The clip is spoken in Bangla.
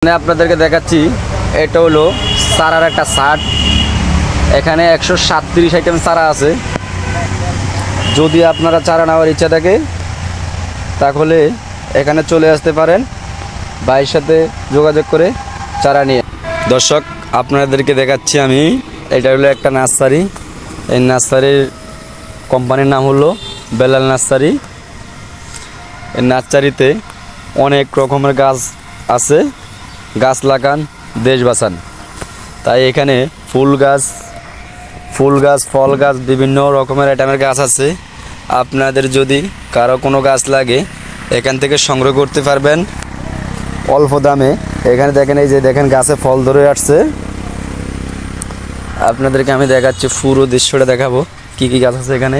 আপনাদেরকে দেখাচ্ছি এটা হলো চারার একটা শার্ট। এখানে 137 আইটেম চারা আছে। যদি আপনারা চারা নেওয়ার ইচ্ছা থাকে তাহলে এখানে চলে আসতে পারেন, ভাইয়ের সাথে যোগাযোগ করে চারা নিয়ে। দর্শক, আপনাদেরকে দেখাচ্ছি আমি, এটা হলো একটা নার্সারি। এই নার্সারির কোম্পানির নাম হলো বেলাল নার্সারি। এই নার্সারিতে অনেক রকমের গাছ আছে। গাছ লাগান, দেশ বাঁচান। তাই এখানে ফুল গাছ, ফল গাছ, বিভিন্ন রকমের আইটেমের গাছ আছে। আপনাদের যদি কারো কোনো গাছ লাগে এখান থেকে সংগ্রহ করতে পারবেন অল্প দামে। এখানে দেখেন, এই যে দেখেন গাছে ফল ধরে আসছে। আপনাদেরকে আমি দেখাচ্ছি, পুরো দৃশ্যটা দেখাবো কি কি গাছ আছে এখানে।